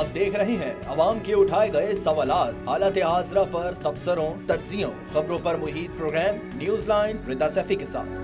آپ دیکھ رہے ہیں عوام کے اٹھائے گئے سوالات، حالات حاضرہ پر تبصروں، تجزیوں، خبروں پر محیط پروگرام نیوز لائن رضا سیفی کے ساتھ۔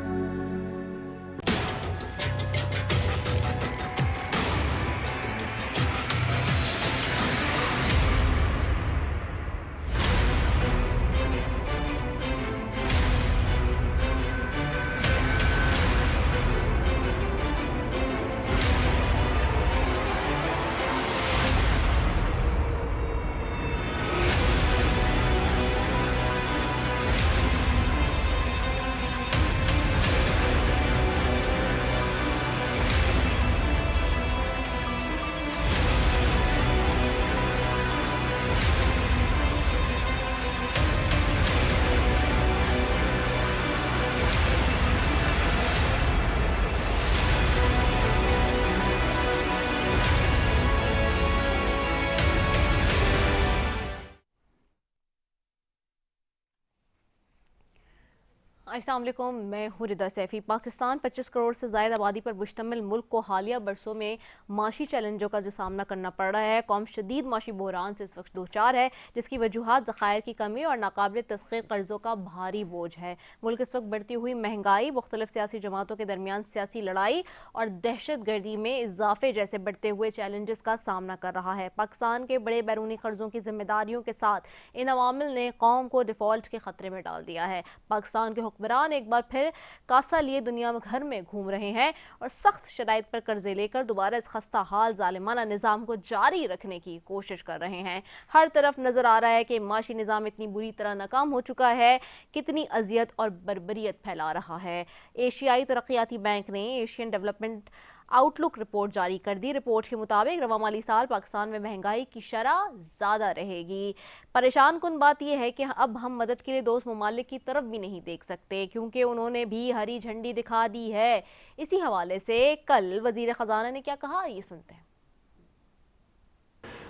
السلام علیکم، میں ہوں رضا سیفی۔ پاکستان 25 کروڑ سے زائد آبادی پر مشتمل ملک کو حالیہ برسوں میں معاشی چیلنجوں کا جو سامنا کرنا پڑ رہا ہے، قوم شدید معاشی بحران سے اس وقت دوچار ہے، جس کی وجوہات ذخائر کی کمی اور ناقابل تسخیر قرضوں کا بھاری بوجھ ہے۔ ملک اس وقت بڑھتی ہوئی مہنگائی، مختلف سیاسی جماعتوں کے درمیان سیاسی لڑائی اور دہشت گردی میں اضافے جیسے بڑھتے ہوئے چیلنجز کا سامنا کر رہا ہے۔ پاکستان کے بڑے بیرونی قرضوں کی ذمہ داریوں کے ساتھ ان عوامل نے قوم کو ڈیفالٹ کے خطرے میں ڈال دیا ہے۔ پاکستان کے حکمران ایک بار پھر کاسا لیے دنیا گھر میں گھوم رہے ہیں اور سخت شرائط پر قرضے لے کر دوبارہ اس خستہ حال ظالمانہ نظام کو جاری رکھنے کی کوشش کر رہے ہیں۔ ہر طرف نظر آ رہا ہے کہ معاشی نظام اتنی بری طرح ناکام ہو چکا ہے، کتنی اذیت اور بربریت پھیلا رہا ہے۔ ایشیائی ترقیاتی بینک نے ایشین ڈیولپمنٹ آؤٹ لک رپورٹ جاری کر دی۔ رپورٹ کے مطابق رواں مالی سال پاکستان میں مہنگائی کی شرح زیادہ رہے گی۔ پریشان کن بات یہ ہے کہ اب ہم مدد کے لیے دوست ممالک کی طرف بھی نہیں دیکھ سکتے، کیونکہ انہوں نے بھی ہری جھنڈی دکھا دی ہے۔ اسی حوالے سے کل وزیر خزانہ نے کیا کہا، یہ سنتے ہیں۔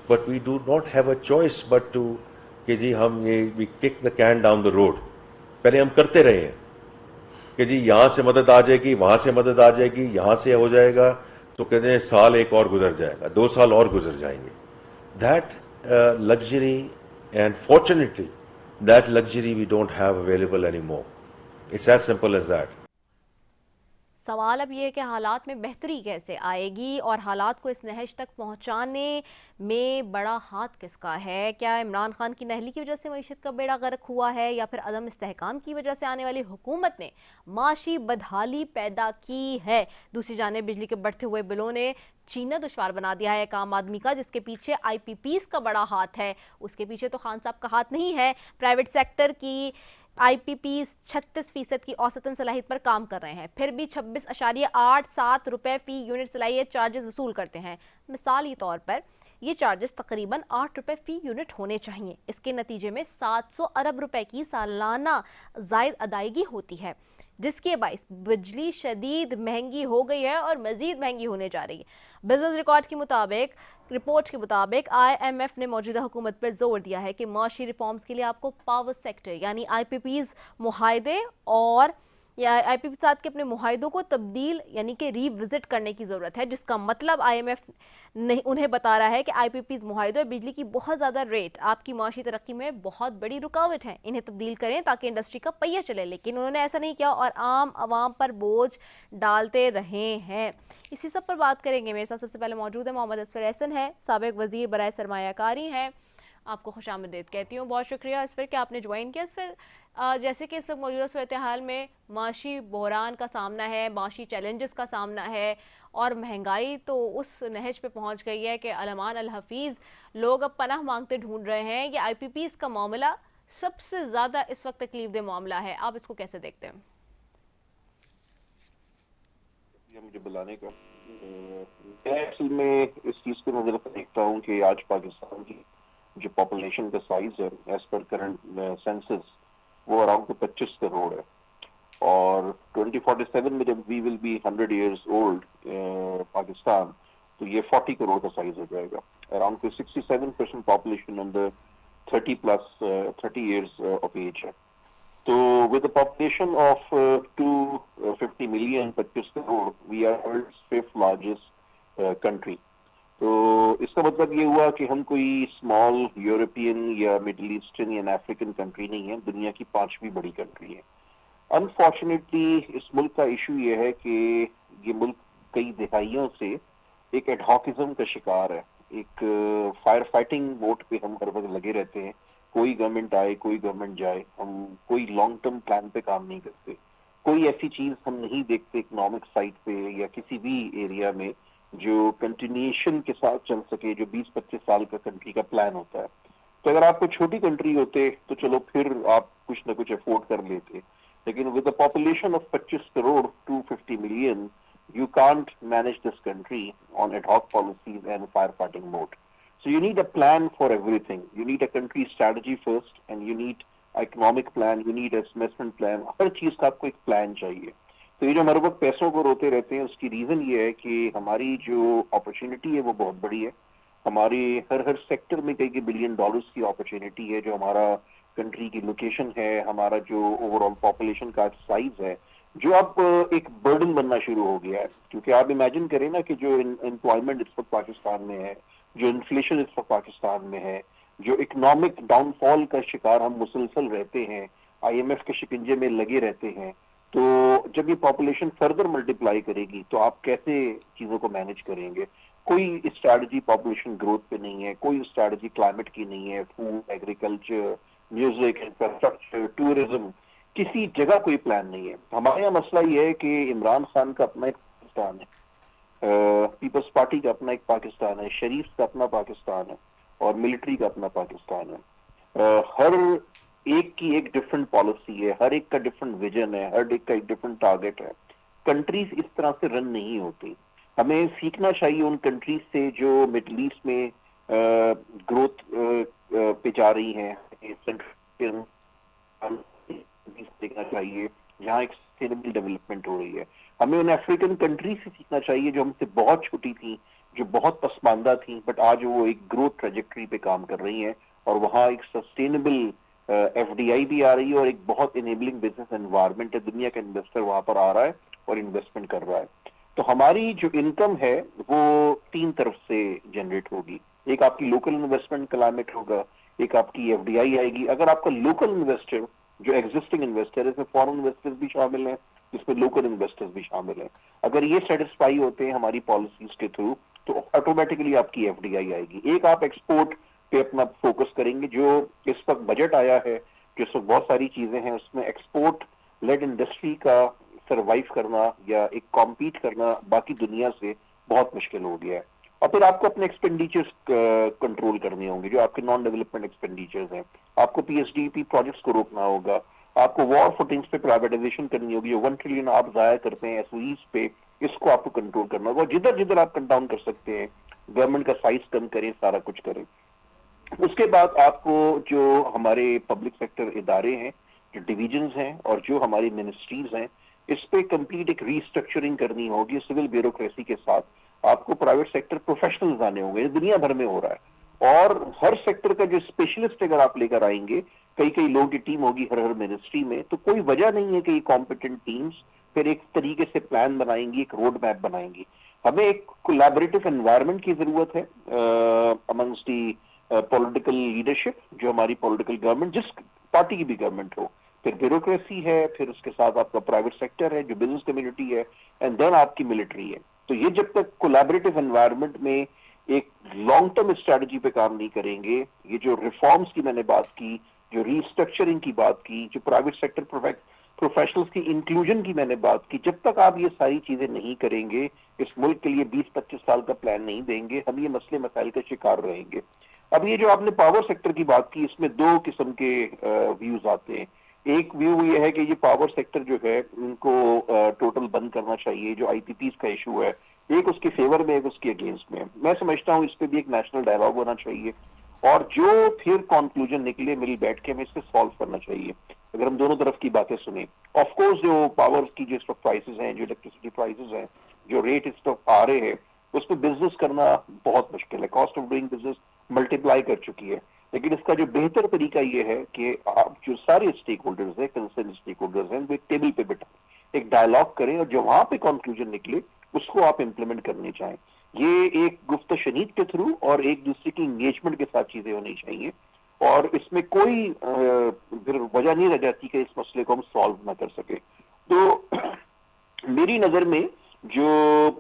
But we do not have a choice but to کہ جی ہم we kick the can down the road. پہلے ہم کرتے رہے ہیں کہ جی یہاں سے مدد آ جائے گی، وہاں سے مدد آ جائے گی، یہاں سے ہو جائے گا، تو کہتے ہیں سال ایک اور گزر جائے گا، 2 سال اور گزر جائیں گے۔ That luxury, and fortunately that luxury we don't have available anymore. It's as simple as that. سوال اب یہ ہے کہ حالات میں بہتری کیسے آئے گی اور حالات کو اس نہج تک پہنچانے میں بڑا ہاتھ کس کا ہے؟ کیا عمران خان کی نہلی کی وجہ سے معیشت کا بیڑا غرق ہوا ہے، یا پھر عدم استحکام کی وجہ سے آنے والی حکومت نے معاشی بدحالی پیدا کی ہے؟ دوسری جانب بجلی کے بڑھتے ہوئے بلوں نے جینا دشوار بنا دیا ہے ایک عام آدمی کا، جس کے پیچھے آئی پی پیز کا بڑا ہاتھ ہے۔ اس کے پیچھے تو خان صاحب کا ہاتھ نہیں ہے۔ پرائیویٹ سیکٹر کی آئی پی پیز 36% کی اوسطاً صلاحیت پر کام کر رہے ہیں، پھر بھی 26.87 روپے فی یونٹ صلاحیت چارجز وصول کرتے ہیں۔ مثالی طور پر یہ چارجز تقریباً 8 روپے فی یونٹ ہونے چاہیے۔ اس کے نتیجے میں 700 ارب روپے کی سالانہ زائد ادائیگی ہوتی ہے، جس کے باعث بجلی شدید مہنگی ہو گئی ہے اور مزید مہنگی ہونے جا رہی ہے۔ بزنس ریکارڈ کے رپورٹ کے مطابق آئی ایم ایف نے موجودہ حکومت پر زور دیا ہے کہ معاشی ریفارمز کے لیے آپ کو پاور سیکٹر یعنی آئی پی پیز معاہدے اور آئی پی پی ساتھ کے اپنے معاہدوں کو تبدیل یعنی کہ ری وزٹ کرنے کی ضرورت ہے، جس کا مطلب آئی ایم ایف انہیں بتا رہا ہے کہ آئی پی پیز معاہدے اور بجلی کی بہت زیادہ ریٹ آپ کی معاشی ترقی میں بہت بڑی رکاوٹ ہے، انہیں تبدیل کریں تاکہ انڈسٹری کا پہیہ چلے، لیکن انہوں نے ایسا نہیں کیا اور عام عوام پر بوجھ ڈالتے رہے ہیں۔ اسی سب پر بات کریں گے۔ میرے ساتھ سب سے پہلے موجود ہے محمد اسفر احسن ہے، سابق وزیر برائے سرمایہ کاری ہیں۔ آپ کو خوش آمدید کہتی ہوں، بہت شکریہ اسفر کہ آپ نے جوائن کیا۔ اسفر، جیسے کہ اس وقت موجودہ صورتحال میں معاشی بحران کا سامنا ہے، معاشی چیلنجز کا سامنا ہے اور مہنگائی تو اس نہج پہ پہنچ گئی ہے کہ الامان الحفیظ لوگ اب پناہ مانگتے ڈھونڈ رہے ہیں۔ یہ آئی پی پیز کا معاملہ سب سے زیادہ اس وقت تکلیف دہ معاملہ ہے، آپ اس کو کیسے دیکھتے ہیں؟ مجھے بلانے کا میں اصل میں اس چیز کو نظر سے دیکھتا ہوں کہ آج پاکستان کی جو پاپولیشن کا سائز ہے ایز پر کرنٹ سینسس وہ اراؤنڈ 25 کروڑ ہے، اور 2047 میں جب we will be 100 years old Pakistan تو یہ 40 کروڑ کا سائز ہو جائے گا۔ Around 67% population under 30 years of age ہے۔ تو with a population of 250 million, 25 crore, we are world's 5th largest country. تو اس کا مطلب یہ ہوا کہ ہم کوئی اسمال یورپین یا مڈل ایسٹرن یا افریقن کنٹری نہیں ہے، دنیا کی 5ویں بڑی کنٹری ہے۔ انفارچونیٹلی اس ملک کا ایشو یہ ہے کہ یہ ملک کئی دہائیوں سے ایک ایڈہاکزم کا شکار ہے، ایک فائر فائٹنگ موڈ پہ ہم ہر وقت لگے رہتے ہیں، کوئی گورنمنٹ آئے کوئی گورنمنٹ جائے، ہم کوئی لانگ ٹرم پلان پہ کام نہیں کرتے، کوئی ایسی چیز ہم نہیں دیکھتے اکنامک سائٹ پہ یا کسی بھی ایریا میں جو کنٹینیوشن کے ساتھ چل سکے، جو 20-25 سال کا کنٹری کا پلان ہوتا ہے۔ تو اگر آپ کو چھوٹی کنٹری ہوتے تو چلو پھر آپ کچھ نہ کچھ افورڈ کر لیتے، لیکن with a population of 25 crore 250 million you can't manage this country on ad hoc policies and firefighting mode. So you need a plan for everything. You need a country strategy first, and you need economic plan, you need investment plan. ہر چیز کا آپ کو ایک plan چاہیے۔ تو یہ جو ہمارے وقت پیسوں کو روتے رہتے ہیں، اس کی ریزن یہ ہے کہ ہماری جو اپرچونٹی ہے وہ بہت بڑی ہے، ہماری ہر سیکٹر میں کئی بلین ڈالرز کی اپرچونٹی ہے، جو ہمارا کنٹری کی لوکیشن ہے، ہمارا جو اوور آل پاپولیشن کا سائز ہے، جو اب ایک برڈن بننا شروع ہو گیا ہے۔ کیونکہ آپ امیجن کریں نا کہ جو امپلائمنٹ اس وقت پاکستان میں ہے، جو انفلیشن اس وقت پاکستان میں ہے، جو اکنامک ڈاؤن فال کا شکار ہم مسلسل رہتے ہیں، آئی ایم ایف کے شکنجے میں لگے رہتے ہیں، تو جب یہ پاپولیشن فردر ملٹیپلائی کرے گی تو آپ کیسے چیزوں کو مینج کریں گے؟ کوئی اسٹریٹجی پاپولیشن گروتھ پہ نہیں ہے، کوئی اسٹریٹجی کلائمیٹ کی نہیں ہے، food, agriculture, music, infrastructure, tourism, کسی جگہ کوئی پلان نہیں ہے۔ ہمارے یہاں مسئلہ یہ ہے کہ عمران خان کا اپنا ایک پاکستان ہے، پیپلز پارٹی کا اپنا ایک پاکستان ہے، شریف کا اپنا پاکستان ہے، اور ملٹری کا اپنا پاکستان ہے۔ ہر ایک کی ایک ڈفرنٹ پالیسی ہے، ہر ایک کا ڈفرنٹ ویژن ہے، ہر ایک کا ایک ڈفرنٹ ٹارگیٹ ہے۔ کنٹریز اس طرح سے رن نہیں ہوتی۔ ہمیں سیکھنا چاہیے ان کنٹریز سے جو مڈل ایسٹ میں گروتھ پہ جا رہی ہیں، دیکھنا چاہیے جہاں ایک سسٹینیبل ڈیولپمنٹ ہو رہی ہے۔ ہمیں ان افریقن کنٹری سے سیکھنا چاہیے جو ہم سے بہت چھوٹی تھیں، جو بہت پسماندہ تھیں، بٹ آج وہ ایک گروتھ ٹریجیکٹری پہ کام کر رہی ہیں، اور وہاں ایک سسٹینیبل ایف ڈی آئی بھی آ رہی ہے، اور ایک بہت انیبلنگ بزنس انوائرمنٹ ہے، دنیا کا انویسٹر وہاں پر آ رہا ہے اور انویسٹمنٹ کر رہا ہے۔ تو ہماری جو انکم ہے وہ 3 طرف سے جنریٹ ہوگی، ایک آپ کی لوکل انویسٹمنٹ کلائمیٹ ہوگا، ایک آپ کی ایف ڈی آئی آئے گی۔ اگر آپ کا لوکل انویسٹر جو ایگزسٹنگ انویسٹر ہے، اس میں فارن انویسٹرز بھی شامل ہیں، اس میں لوکل انویسٹرز بھی شامل ہیں، اگر یہ سیٹسفائی ہوتے ہیں ہماری پالیسیز کے تھرو تو آٹومیٹکلی آپ کی ایف ڈی آئی آئے گی۔ ایک آپ ایکسپورٹ پہ اپنا فوکس کریں گے، جو اس وقت بجٹ آیا ہے، جو اس وقت بہت ساری چیزیں ہیں، اس میں ایکسپورٹ لیڈ انڈسٹری کا سروائیو کرنا یا ایک کمپیٹ کرنا باقی دنیا سے بہت مشکل ہو گیا ہے۔ اور پھر آپ کو اپنے ایکسپینڈیچرز کنٹرول کرنے ہوں گے، جو آپ کے نان ڈیولپمنٹ ایکسپینڈیچرز ہیں، آپ کو P S D P projects کو روکنا ہوگا، آپ کو وار فوٹنگز پہ پرائیویٹائزیشن کرنی ہوگی، جو 1 ٹریلین آپ ضائع کرتے ہیں ایس او ایز پہ، اس کو آپ کو کنٹرول کرنا ہوگا، جدھر جدھر آپ کٹ ڈاؤن کر سکتے ہیں، گورنمنٹ کا سائز کم کریں، سارا کچھ کریں۔ اس کے بعد آپ کو جو ہمارے پبلک سیکٹر ادارے ہیں، جو ڈویژنز ہیں، اور جو ہماری منسٹریز ہیں، اس پہ کمپلیٹ ایک ری اسٹرکچرنگ کرنی ہوگی سول بیوروکریسی کے ساتھ۔ آپ کو پرائیویٹ سیکٹر پروفیشنلز آنے ہوں گے، یہ دنیا بھر میں ہو رہا ہے، اور ہر سیکٹر کا جو اسپیشلسٹ اگر آپ لے کر آئیں گے، کئی لوگوں کی ٹیم ہوگی ہر منسٹری میں، تو کوئی وجہ نہیں ہے کہ یہ کمپیٹنٹ ٹیمز پھر ایک طریقے سے پلان بنائیں گی، ایک روڈ میپ بنائیں گی۔ ہمیں ایک کولیبریٹو انوائرمنٹ کی ضرورت ہے امنگسٹ دی پولیٹیکل لیڈرشپ، جو ہماری پولیٹیکل گورنمنٹ، جس پارٹی کی بھی گورنمنٹ ہو، پھر بیوروکریسی ہے، پھر اس کے ساتھ آپ کا پرائیویٹ سیکٹر ہے جو بزنس کمیونٹی ہے، اینڈ دین آپ کی ملٹری ہے۔ تو یہ جب تک کولیبریٹو انوائرمنٹ میں ایک لانگ ٹرم اسٹریٹجی پہ کام نہیں کریں گے، یہ جو ریفارمز کی میں نے بات کی، جو ری اسٹرکچرنگ کی بات کی، جو پرائیویٹ سیکٹر پروفیشنلز کی انکلوژن کی میں نے بات کی، جب تک آپ یہ ساری چیزیں نہیں کریں گے، اس ملک کے لیے 20-25 سال کا پلان نہیں دیں گے، ہم یہ مسئلے مسائل کا شکار رہیں گے۔ اب یہ جو آپ نے پاور سیکٹر کی بات کی، اس میں 2 قسم کے ویوز آتے ہیں۔ ایک ویو یہ ہے کہ یہ پاور سیکٹر جو ہے ان کو ٹوٹل بند کرنا چاہیے، جو آئی پی پیز کا ایشو ہے، ایک اس کے فیور میں، ایک اس کے اگینسٹ میں۔ میں سمجھتا ہوں اس پہ بھی ایک نیشنل ڈائلاگ ہونا چاہیے، اور جو پھر کنکلوژن نکلے مل بیٹھ کے ہمیں اس سے سالو کرنا چاہیے، اگر ہم دونوں طرف کی باتیں سنیں۔ آف کورس جو پاور کی جو اسٹاک پرائسز ہیں، جو الیکٹریسٹی پرائسز ہیں، جو ریٹ اس وقت آ رہے ہیں، اس پہ بزنس کرنا بہت مشکل ہے، cost of doing business multiply کر چکی ہے۔ لیکن اس کا جو بہتر طریقہ یہ ہے کہ آپ جو سارے اسٹیک ہولڈرز ہیں، کنسرن اسٹیک ہولڈرز ہیں، وہ ایک ٹیبل پہ بیٹھیں، ایک ڈائلاگ کریں، اور جو وہاں پہ کنکلوژن نکلے اس کو آپ امپلیمنٹ کرنے چاہیں. یہ ایک گفت و شنید کے تھرو اور ایک دوسرے کی انگیجمنٹ کے ساتھ چیزیں ہونی چاہیے, اور اس میں کوئی پھر وجہ نہیں رہ جاتی کہ اس مسئلے کو ہم سالو نہ کر سکے. تو میری نظر میں جو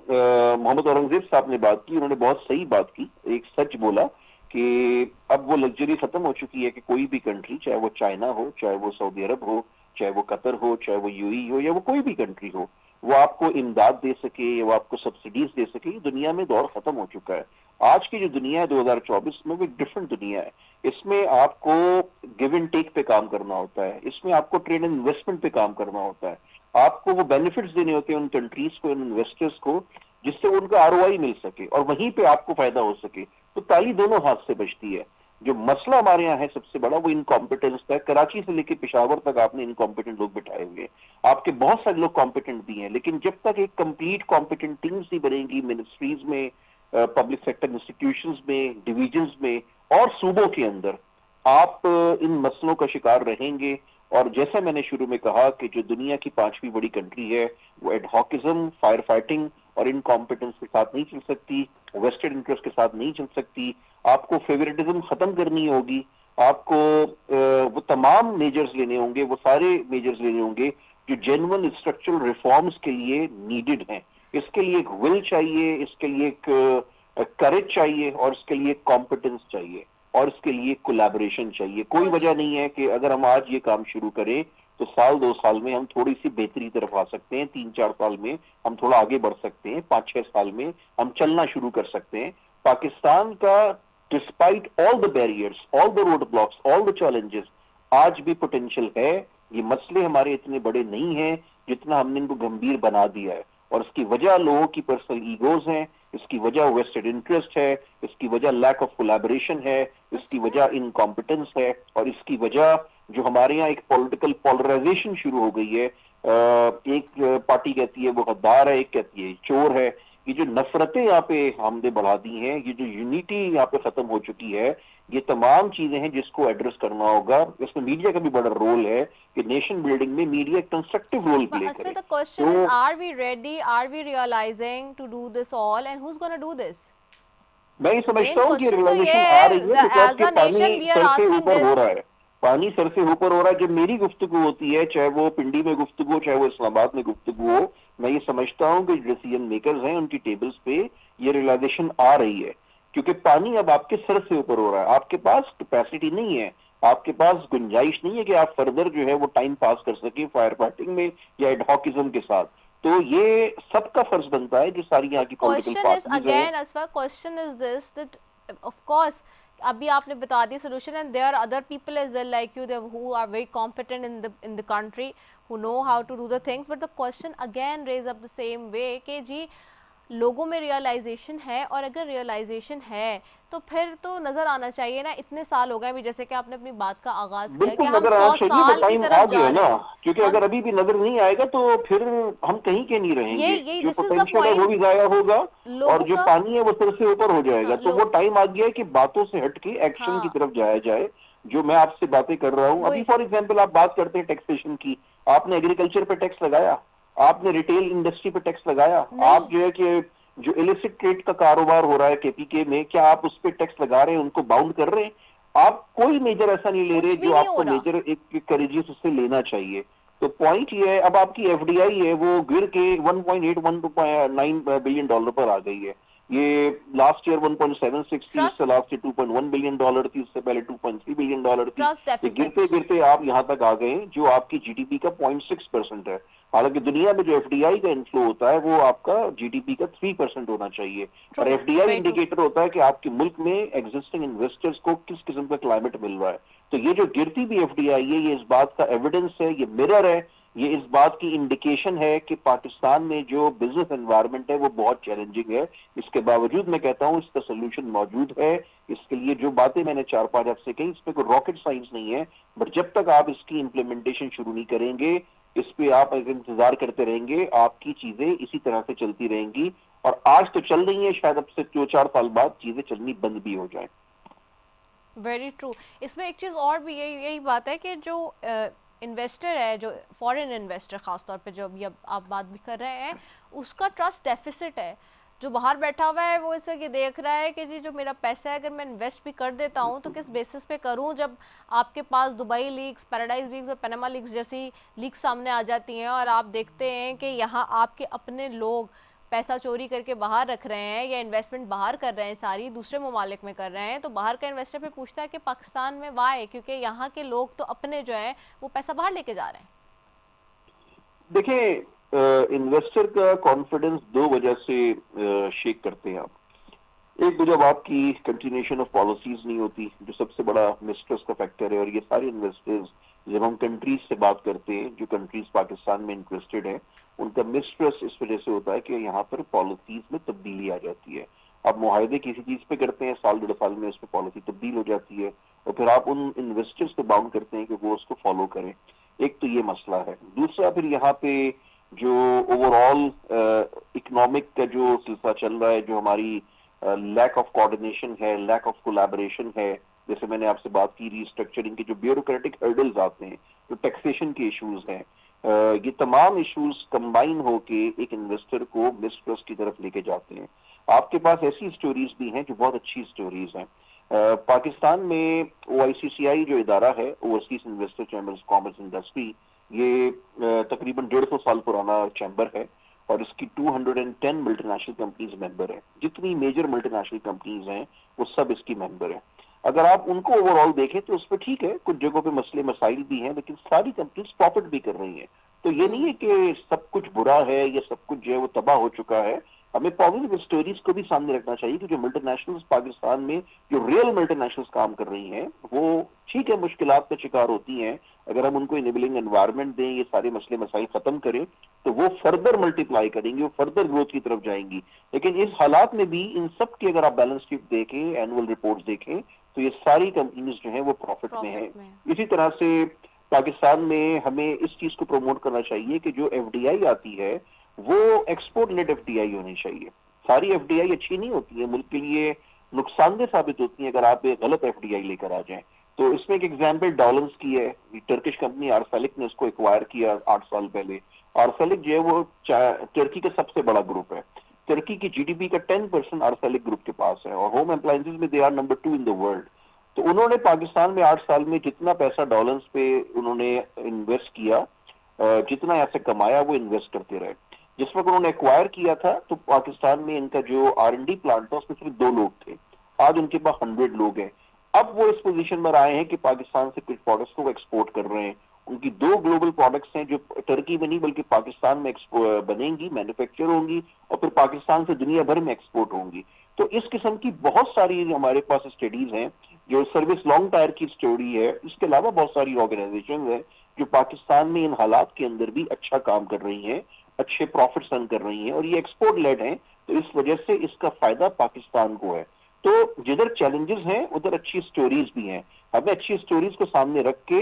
محمد اورنگزیب صاحب نے بات کی, انہوں نے بہت صحیح بات کی, ایک سچ بولا کہ اب وہ لگژری ختم ہو چکی ہے کہ کوئی بھی کنٹری, چاہے وہ چائنا ہو, چاہے وہ سعودی عرب ہو, چاہے وہ قطر ہو, چاہے وہ یو ای ہو, یا وہ کوئی بھی کنٹری ہو, وہ آپ کو امداد دے سکے یا وہ آپ کو سبسڈیز دے سکے. یہ دنیا میں دور ختم ہو چکا ہے. آج کی جو دنیا ہے 2024 میں, وہ ایک ڈفرنٹ دنیا ہے. اس میں آپ کو گیو اینڈ ٹیک پہ کام کرنا ہوتا ہے, اس میں آپ کو ٹریڈ اینڈ انویسٹمنٹ پہ کام کرنا ہوتا ہے, آپ کو وہ بینیفٹس دینے ہوتے ہیں ان کنٹریز کو, ان انویسٹرز کو, جس سے ان کا ROI مل سکے اور وہیں پہ آپ کو فائدہ ہو سکے. تو تالی دونوں ہاتھ سے بچتی ہے. جو مسئلہ ہمارے یہاں ہے سب سے بڑا, وہ انکمپیٹنس کا ہے. کراچی سے لے کے پشاور تک آپ نے انکمپیٹنٹ لوگ بٹھائے ہوئے ہیں. آپ کے بہت سارے لوگ کمپیٹنٹ بھی ہیں, لیکن جب تک ایک کمپلیٹ کمپیٹنٹ ٹیمز نہیں بنے گی منسٹریز میں, پبلک سیکٹر انسٹیٹیوشنز میں, ڈویژنز میں اور صوبوں کے اندر, آپ ان مسئلوں کا شکار رہیں گے. اور جیسا میں نے شروع میں کہا کہ جو دنیا کی 5ویں بڑی کنٹری ہے, وہ ایڈ ہاکزم, فائر فائٹنگ اور انکمپیٹنس کے ساتھ نہیں چل سکتی, ویسٹڈ انٹرسٹ کے ساتھ نہیں چل سکتی. آپ کو فیورٹزم ختم کرنی ہوگی, آپ کو وہ تمام میجرز لینے ہوں گے, وہ سارے میجرز لینے ہوں گے جو جینون اسٹرکچرل ریفارمز کے لیے نیڈڈ ہیں. اس کے لیے ایک ول چاہیے, اس کے لیے ایک کریج چاہیے, اور اس کے لیے کمپیٹنس چاہیے, اور اس کے لیے کولیبریشن چاہیے. کوئی وجہ نہیں ہے کہ اگر ہم آج یہ کام شروع کریں تو سال 2 سال میں ہم تھوڑی سی بہتری طرف آ سکتے ہیں, 3-4 سال میں ہم تھوڑا آگے بڑھ سکتے ہیں, 5-6 سال میں ہم چلنا شروع کر سکتے ہیں. پاکستان کا despite all the barriers, all the road blocks, all the challenges, آج بھی پوٹینشیل ہے. یہ مسئلے ہمارے اتنے بڑے نہیں ہیں جتنا ہم نے ان کو گمبھیر بنا دیا ہے, اور اس کی وجہ لوگوں کی پرسنل ایگوز ہیں, اس کی وجہ ویسٹڈ انٹرسٹ ہے, اس کی وجہ لیک آف کولیبریشن ہے, اس کی وجہ انکمپیٹنس ہے, اور اس کی وجہ جو ہمارے یہاں ایک پولیٹیکل پولرائزیشن شروع ہو گئی ہے. ایک پارٹی کہتی ہے وہ غدار ہے, ایک کہتی ہے چور ہے. یہ جو نفرتیں یہاں پہ ہم نے بڑھا دی ہیں, یہ جو یونٹی یہاں پہ ختم ہو چکی ہے, یہ تمام چیزیں ہیں جس کو ایڈریس کرنا ہوگا. اس میں میڈیا کا بھی بڑا رول ہے کہ نیشن بلڈنگ میں میڈیا ایک کنسٹرکٹیو رول پلے کرے. the question is, are we ready, are we realizing to do this all, and who's going to do this? میں یہ سمجھتا ہوں کہ question تو ریئلائزیشن یہ آ رہی ہے, بیکاز as کہ a nation پانی we are سر سے asking اوپر ہو this. رہا ہے, پانی سر سے اوپر ہو رہا ہے. جب میری گفتگو ہوتی ہے, چاہے وہ پنڈی میں گفتگو ہو, چاہے وہ اسلام آباد میں گفتگو ہو, میں یہ سمجھتا ہوں کہ ڈیسیژن میکرز ہیں ان کی ٹیبلز پہ یہ ریئلائزیشن آ رہی ہے, کیونکہ پانی اب آپ کے سر سے اوپر ہو رہا ہے. آپ کے پاس کیپیسٹی نہیں ہے, آپ کے پاس گنجائش نہیں ہے کہ آپ فردر جو ہے وہ ٹائم پاس کر سکیں فائر فائٹنگ میں یا ایڈ ہاکزم کے ساتھ. تو یہ سب کا فرض بنتا ہے جو ساری یہاں کی پولیٹیکل Question is پارٹیز ہیں. again, Asfa, question is this, that of course abhi aapne bata di solution, and there are other people as well like you who are very competent in the country, who know how to do the things, but the question again raise up the same way کہ جی لوگوں میں realization ہے, اور اگر realization ہے تو پھر تو نظر آنا چاہیے نا. اتنے سال ہو گئے ابھی, جیسے کہ آپ نے اپنی بات کا آغاز کیا کہ بالکل ہم نظر 100 آنا چاہیے, سال کی ٹائم آ طرف گیا جا رہے نا, ہیں. کیونکہ اگر ابھی بھی نظر نہیں آئے گا تو پھر ہم کہیں کے نہیں رہیں گے. یہی جو this is the پوٹینشیل ہے point. وہ بھی ضائع ہوگا, اور لوگوں جو کا پانی ہے وہ سر سے اوپر ہو جائے گا. تو وہ ٹائم آ گیا ہے کہ باتوں سے ہٹ کے ایکشن کی ہاں طرف جایا جائے. جو میں آپ سے باتیں کر رہا ہوں ابھی, وہی فار ایگزامپل آپ بات کرتے ہیں ٹیکسیشن کی, آپ نے ایگریکلچر پہ ٹیکس لگایا, آپ نے ریٹیل انڈسٹری پہ ٹیکس لگایا, نہیں, آپ جو ہے کہ جو ایلیسٹ ٹریڈ کا کاروبار ہو رہا ہے KPK میں, کیا آپ اس پہ ٹیکس لگا رہے ہیں, ان کو باؤنڈ کر رہے ہیں؟ آپ کوئی میجر ایسا نہیں لے رہے کچھ بھی جو نہیں آپ ہو کو رہا. میجر ایک کریجیس اس سے لینا چاہیے. تو پوائنٹ یہ ہے, اب آپ کی FDI ہے وہ گر کے 1.819 بلین ڈالر پر آ گئی ہے. یہ لاسٹ ایئر 1.76 تھی, اس سے ٹرسٹ لاسٹ ایئر 2.1 بلین ڈالر تھی, اس سے پہلے 2.3 بلین ڈالر تھی. ٹرسٹ یہ گرتے ڈیفیسٹ. گرتے آپ یہاں تک آ گئے ہیں جو آپ کی GDP کا 0.6% ہے. حالانکہ دنیا میں جو FDI کا انفلو ہوتا ہے وہ آپ کا GDP کا 3% ہونا چاہیے. اور true, FDI very true. Indicator ہوتا ہے کہ آپ کے ملک میں ایگزسٹنگ انویسٹرز کو کس قسم کا کلائمیٹ مل رہا ہے. تو یہ جو گرتی بھی FDI ہے, یہ اس بات کا ایویڈنس ہے, یہ مرر ہے, یہ اس بات کی انڈیکیشن ہے کہ پاکستان میں جو بزنس انوائرمنٹ ہے وہ بہت چیلنجنگ ہے. اس کے باوجود میں کہتا ہوں اس کا سولوشن موجود ہے. اس کے لیے جو باتیں میں نے 4-5 آپ سے کہیں, اس پہ کوئی راکٹ سائنس نہیں ہے, بٹ جب تک آپ اس کی امپلیمنٹیشن شروع نہیں کریں گے, اس پہ آپ انتظار کرتے رہیں گے, آپ کی چیزیں اسی طرح سے چلتی رہیں گی. اور آج تو چل رہی ہیں, شاید اب سے 2-4 سال بعد چیزیں چلنی بند بھی ہو جائیں. Very true. اس میں ایک چیز اور بھی یہی بات ہے کہ جو انویسٹر ہے, جو فورن انویسٹر خاص طور پہ جو ابھی اب آپ بات بھی کر رہے ہیں, اس کا ٹرسٹ ڈیفیسٹ ہے. جو باہر بیٹھا ہوا ہے وہ اس وقت یہ دیکھ رہا ہے کہ جی جو میرا پیسہ ہے اگر میں انویسٹ بھی کر دیتا ہوں تو کس بیسس پہ کروں, جب آپ کے پاس دبئی لیکس, پیراڈائز لیکس اور پیناما لیکس جیسی لیکس سامنے آ جاتی ہیں اور آپ دیکھتے ہیں کہ یہاں آپ کے اپنے لوگ پیسہ چوری کر کے باہر رکھ رہے ہیں یا انویسٹمنٹ باہر کر رہے ہیں, ساری دوسرے ممالک میں کر رہے ہیں. تو باہر کا انویسٹر پہ پوچھتا ہے کہ پاکستان میں وائے, کیونکہ یہاں کے لوگ تو اپنے جو ہیں وہ پیسہ باہر لے کے جا رہے ہیں. دیکھیں, انویسٹر کا کانفیڈنس دو وجہ سے شیک کرتے ہیں آپ. ایک تو جب آپ کی کنٹینیوشن آف پالیسیز نہیں ہوتی, جو سب سے بڑا مسٹرس کا فیکٹر ہے, اور یہ سارے انویسٹرز جب ہم کنٹریز سے بات کرتے ہیں جو کنٹریز پاکستان میں انٹرسٹڈ ہیں, ان کا مسٹرس اس وجہ سے ہوتا ہے کہ یہاں پر پالیسیز میں تبدیلی آ جاتی ہے. آپ معاہدے کسی چیز پہ کرتے ہیں, سال 1.5 سال میں اس پہ پالیسی تبدیل ہو جاتی ہے, اور پھر آپ ان انویسٹرز کو باؤنڈ کرتے ہیں کہ وہ اس کو فالو کریں. ایک تو یہ مسئلہ ہے. دوسرا پھر یہاں پہ جو اوور آل اکنامک کا جو سلسلہ چل رہا ہے, جو ہماری لیک آف کوآرڈینیشن ہے, لیک آف کولیبوریشن ہے, جیسے میں نے آپ سے بات کی ری اسٹرکچرنگ کے جو بیوروکریٹک ہرڈلز آتے ہیں, جو ٹیکسیشن کے ایشوز ہیں, یہ تمام ایشوز کمبائن ہو کے ایک انویسٹر کو مسٹرسٹ کی طرف لے کے جاتے ہیں. آپ کے پاس ایسی سٹوریز بھی ہیں جو بہت اچھی سٹوریز ہیں. پاکستان میں OICCI جو ادارہ ہے, overseas investor chamber of commerce industry, یہ تقریباً 150 سال پرانا چیمبر ہے, اور اس کی 210 ملٹی نیشنل کمپنیز ممبر ہیں. جتنی میجر ملٹی نیشنل کمپنیز ہیں وہ سب اس کی ممبر ہیں. اگر آپ ان کو اوور آل دیکھیں تو اس پہ ٹھیک ہے, کچھ جگہوں پہ مسئلے مسائل بھی ہیں, لیکن ساری کمپنیز پروفٹ بھی کر رہی ہیں. تو یہ نہیں ہے کہ سب کچھ برا ہے یا سب کچھ جو ہے وہ تباہ ہو چکا ہے. ہمیں پازیٹیو سٹوریز کو بھی سامنے رکھنا چاہیے کہ جو ملٹی نیشنلز پاکستان میں, جو ریئل ملٹی نیشنلز کام کر رہی ہیں, وہ ٹھیک ہے مشکلات کا شکار ہوتی ہیں. اگر ہم ان کو انیبلنگ انوائرمنٹ دیں, یہ سارے مسئلے مسائل ختم کریں, تو وہ فردر ملٹیپلائی کریں گی, وہ فردر گروتھ کی طرف جائیں گی. لیکن اس حالات میں بھی ان سب کی اگر آپ بیلنس شیٹ دیکھیں, اینول رپورٹ دیکھیں, تو یہ ساری کمپنیز جو ہیں وہ پروفٹ میں ہیں. اسی طرح سے پاکستان میں ہمیں اس چیز کو پروموٹ کرنا چاہیے کہ جو FDI آتی ہے وہ ایکسپورٹ لیڈ FDI ہونی چاہیے. ساری FDI اچھی نہیں ہوتی ہے, ملک کے لیے نقصان دہ ثابت ہوتی ہیں اگر آپ ایک غلط FDI لے کر آ جائیں. تو اس میں ایک ایگزامپل ڈالنس کی ہے. ٹرکش کمپنی آرسیلک نے اس کو ایکوائر کیا 8 سال پہلے. آرسیلک جو ہے وہ ترکی کا سب سے بڑا گروپ ہے. ترکی کی GDP کا 10% آرسیلک گروپ کے پاس ہے, اور ہوم اپلائنسز میں they are number 2 in the world. تو انہوں نے پاکستان میں 8 سال میں جتنا پیسہ ڈالرز پہ انہوں نے انویسٹ کیا, جتنا ایسے کمایا, وہ انویسٹ کرتے رہے. جس وقت انہوں نے ایکوائر کیا تھا تو پاکستان میں ان کا جو R&D پلانٹ تھا اس میں صرف 2 لوگ تھے. آج ان کے پاس 100 لوگ ہیں. اب وہ اس پوزیشن پر آئے ہیں کہ پاکستان سے کچھ پروڈکٹس کو ایکسپورٹ کر رہے ہیں. ان کی 2 گلوبل پروڈکٹس ہیں جو ترکی میں نہیں بلکہ پاکستان میں بنیں گی, مینوفیکچر ہوں گی, اور پھر پاکستان سے دنیا بھر میں ایکسپورٹ ہوں گی. تو اس قسم کی بہت ساری ہمارے پاس اسٹڈیز ہیں. جو سروس لانگ ٹائر کی اسٹوری ہے, اس کے علاوہ بہت ساری آرگنائزیشن ہیں جو پاکستان میں ان حالات کے اندر بھی اچھا کام کر رہی ہیں, اچھے پروفٹس ارن کر رہی ہیں, اور یہ ایکسپورٹ لیڈ ہیں. تو اس وجہ سے اس کا فائدہ پاکستان کو ہے. تو جدھر چیلنجز ہیں ادھر اچھی سٹوریز بھی ہیں. ہمیں اچھی سٹوریز کو سامنے رکھ کے,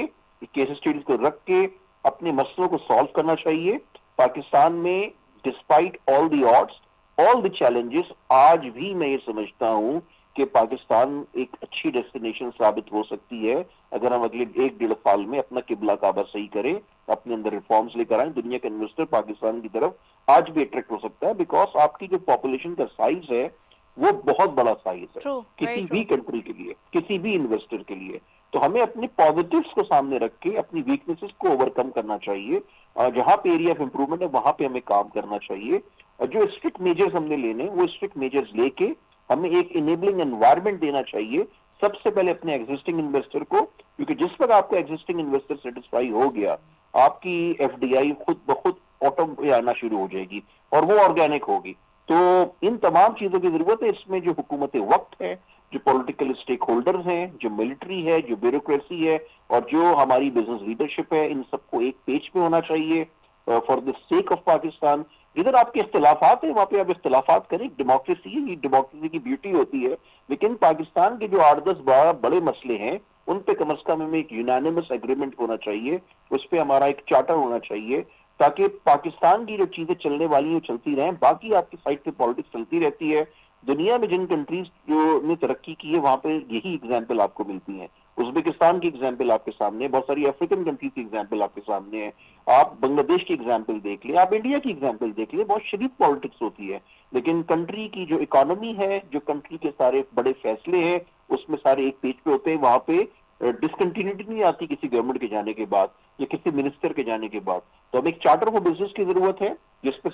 کیس سٹوریز کو رکھ کے اپنے مسئلوں کو سالو کرنا چاہیے. پاکستان میں despite all the odds, all the challenges, آج بھی میں یہ سمجھتا ہوں کہ پاکستان ایک اچھی ڈیسٹینیشن ثابت ہو سکتی ہے اگر ہم اگلے 1-1.5 سال میں اپنا قبلہ کعبہ صحیح کریں, اپنے اندر ریفارمز لے کر آئیں. دنیا کا انویسٹر پاکستان کی طرف آج بھی اٹریکٹ ہو سکتا ہے, بیکاز آپ کی جو پاپولیشن کا سائز ہے وہ بہت بڑا سائز ہے کسی بھی کنٹری کے لیے, کسی بھی انویسٹر کے لیے. تو ہمیں اپنی پازیٹیوز کو سامنے رکھ کے اپنی ویکنیسز کو اوورکم کرنا چاہیے, اور جہاں پہ ایریا آف امپروومنٹ ہے وہاں پہ ہمیں کام کرنا چاہیے. اور جو اسٹرکٹ میجرز ہم نے لینے, وہ اسٹرکٹ میجرز لے کے ہمیں ایک انیبلنگ انوائرمنٹ دینا چاہیے سب سے پہلے اپنے ایگزسٹنگ انویسٹر کو, کیونکہ جس وقت آپ کا ایگزسٹنگ انویسٹر سیٹسفائی ہو گیا, آپ کی FDI خود بخود آٹو آنا شروع ہو جائے گی, اور وہ آرگینک ہوگی. تو ان تمام چیزوں کی ضرورت ہے. اس میں جو حکومت وقت ہے, جو پولیٹیکل اسٹیک ہولڈرز ہیں, جو ملٹری ہے, جو بیوروکریسی ہے, اور جو ہماری بزنس لیڈرشپ ہے, ان سب کو ایک پیج پہ ہونا چاہیے for the sake of Pakistan. جدھر آپ کے اختلافات ہیں وہاں پہ آپ اختلافات کریں, ڈیموکریسی ہے, یہ ڈیموکریسی کی بیوٹی ہوتی ہے. لیکن پاکستان کے جو 8-10 بڑے مسئلے ہیں ان پہ کم از کم ہمیں ایک یونانیمس ایگریمنٹ ہونا چاہیے, اس پہ ہمارا ایک چارٹر ہونا چاہیے, تاکہ پاکستان کی جو چیزیں چلنے والی ہیں چلتی رہیں. باقی آپ کی سائٹ پہ پالیٹکس چلتی رہتی ہے, دنیا میں جن کنٹریز جو نے ترقی کی ہے وہاں پہ یہی اگزامپل آپ کو ملتی ہیں. ازبکستان کی اگزامپل آپ کے سامنے ہے, بہت ساری افریقن کنٹریز کی اگزامپل آپ کے سامنے ہے, آپ بنگلہ دیش کی اگزامپل دیکھ لیں, آپ انڈیا کی اگزامپل دیکھ لیں. بہت شدید پالیٹکس ہوتی ہے, لیکن کنٹری کی جو اکانومی ہے, جو کنٹری کے سارے بڑے فیصلے ہیں, اس میں سارے ایک پیج پہ ہوتے ہیں. وہاں پہ ڈسکنٹینیوٹی نہیں آتی کسی گورنمنٹ کے جانے کے بعد یا کسی منسٹر کے جانے کے بعد. تو اب ایک چارٹر آف بزنس کی ضرورت ہے جس پہ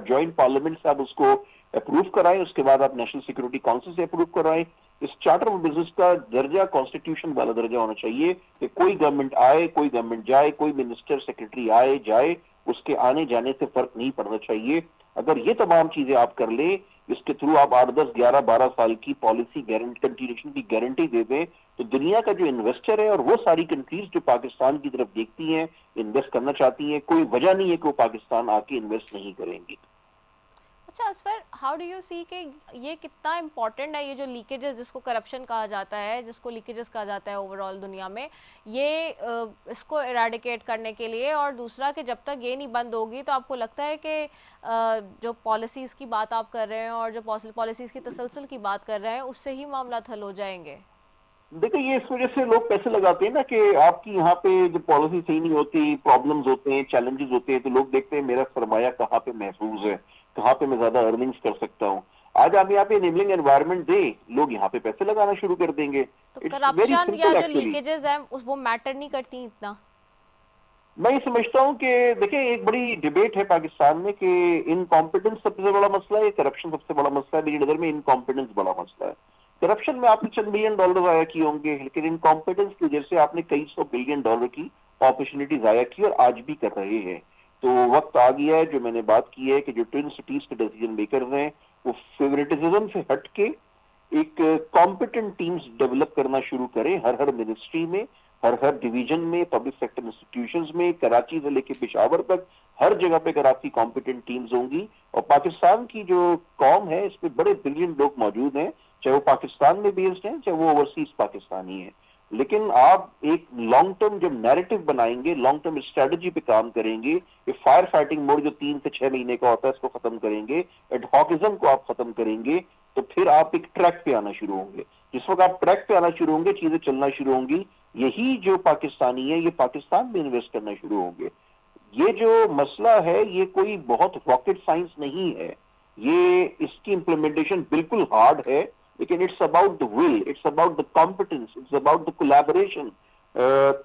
جوائنٹ پارلیمنٹ سے آپ اس کو اپروو کرائیں, اس کے بعد آپ نیشنل سیکورٹی کونسل سے اپروو کرائیں. اس چارٹر آف بزنس کا درجہ کانسٹیٹیوشن والا درجہ ہونا چاہیے کہ کوئی گورنمنٹ آئے, کوئی گورنمنٹ جائے, کوئی منسٹر سیکرٹری آئے جائے, اس کے آنے جانے سے فرق نہیں پڑنا چاہیے. اگر یہ تمام چیزیں آپ کر لیں, اس کے تھرو آپ 8, 10, 11, 12 سال کی پالیسی کنٹینیوشن کی گارنٹی دے دیں, تو دنیا کا جو انویسٹر ہے اور وہ ساری کنٹریز جو پاکستان کی طرف دیکھتی ہیں, انویسٹ کرنا چاہتی ہیں, کوئی وجہ نہیں ہے کہ وہ پاکستان آ کے انویسٹ نہیں کریں گی. اچھا اسفر, ہاؤ ڈو یو سی کہ یہ کتنا امپورٹنٹ ہے, یہ جو لیکیجز جس کو کرپشن کہا جاتا ہے, جس کو لیکیجز کہا جاتا ہے اوور آل دنیا میں, یہ اس کو ایراڈیکیٹ کرنے کے لیے, اور دوسرا کہ جب تک یہ نہیں بند ہوگی تو آپ کو لگتا ہے کہ جو پالیسیز کی بات آپ کر رہے ہیں اور جو پالیسیز کی تسلسل کی بات کر رہے ہیں اس سے ہی معاملات حل ہو جائیں گے؟ دیکھیں, یہ اس وجہ سے لوگ پیسے لگاتے ہیں نا کہ آپ کی یہاں پہ جو پالیسی صحیح نہیں ہوتی, پرابلمز ہوتے ہیں, چیلنجز ہوتے ہیں, تو لوگ دیکھتے ہیں میرا سرمایہ کہاں پہ محفوظ ہے, کہاں پہ میں زیادہ ارننگز کر سکتا ہوں. آج آپ یہاں پہ انیبلنگ انوائرمنٹ دیں, لوگ یہاں پہ پیسے لگانا شروع کر دیں گے. تو اٹس ویری کرپشن یا سمپل جو ایکچولی. لیکیجز ہیں وہ میٹر نہیں کرتی اتنا؟ میں یہ سمجھتا ہوں کہ دیکھیں, ایک بڑی ڈیبیٹ ہے پاکستان میں کہ انکمپیٹنس سب سے بڑا مسئلہ ہے, کرپشن سب سے بڑا مسئلہ ہے. میری نظر میں انکمپیٹنس بڑا مسئلہ ہے. کرپشن میں آپ نے چند بلین ڈالر ضائع کیے ہوں گے, لیکن انکمپیٹنس کی وجہ سے آپ نے کئی سو بلین ڈالر کی اپرچونٹی ضائع کی, اور آج بھی کر رہے ہیں. تو وقت آ گیا ہے, جو میں نے بات کی ہے کہ جو ٹوین سٹیز کے ڈیسیجن میکرز ہیں وہ فیوریٹزم سے ہٹ کے ایک کمپیٹنٹ ٹیمز ڈیولپ کرنا شروع کریں, ہر منسٹری میں, ہر ڈویژن میں, پبلک سیکٹر انسٹیٹیوشنز میں, کراچی سے لے کے پشاور تک ہر جگہ پہ اگر آپ کی کمپیٹنٹ ٹیمز ہوں گی. اور پاکستان کی جو قوم ہے اس میں بڑے بلین لوگ موجود ہیں, چاہے وہ پاکستان میں بیسڈ ہیں, چاہے وہ اوورسیز پاکستانی ہیں. لیکن آپ ایک لانگ ٹرم جب نیریٹو بنائیں گے, لانگ ٹرم اسٹریٹجی پہ کام کریں گے, یہ فائر فائٹنگ موڈ جو 3 سے 6 مہینے کا ہوتا ہے اس کو ختم کریں گے, ایڈہاکزم کو آپ ختم کریں گے, تو پھر آپ ایک ٹریک پہ آنا شروع ہوں گے. جس وقت آپ ٹریک پہ آنا شروع ہوں گے, چیزیں چلنا شروع ہوں گی, یہی جو پاکستانی ہے یہ پاکستان میں انویسٹ کرنا شروع ہوں گے. یہ جو مسئلہ ہے یہ کوئی بہت راکٹ سائنس نہیں ہے, یہ اس کی امپلیمنٹیشن بالکل ہارڈ ہے, لیکن it's about the will, it's about the competence, it's about the collaboration.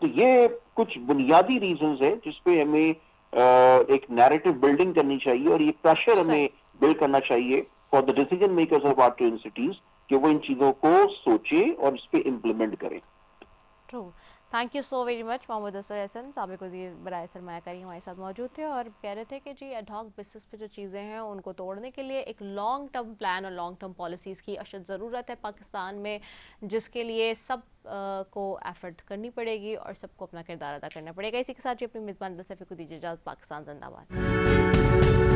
تو یہ کچھ بنیادی ریزنز ہیں جس پہ ہمیں ایک نیریٹو بلڈنگ کرنی چاہیے, اور یہ پریشر ہمیں صحیح. بلڈ کرنا چاہیے for the decision makers of our universities کہ وہ ان چیزوں کو سوچیں اور اس پہ امپلیمنٹ کریں. True. Thank you so very much. Muhammad Asfar Ahsan سابق وزیر برائے سرمایہ کاری ہمارے ساتھ موجود تھے اور کہہ رہے تھے کہ جی ایڈ ہاک بیسس پہ جو چیزیں ہیں ان کو توڑنے کے لیے ایک لانگ ٹرم پلان اور لانگ ٹرم پالیسیز کی اشد ضرورت ہے پاکستان میں, جس کے لیے سب کو ایفرٹ کرنی پڑے گی اور سب کو اپنا کردار ادا کرنا پڑے گا. اسی کے ساتھ جو اپنی میزبان بصفی کو دیجیے اجازت. پاکستان زندہ باد.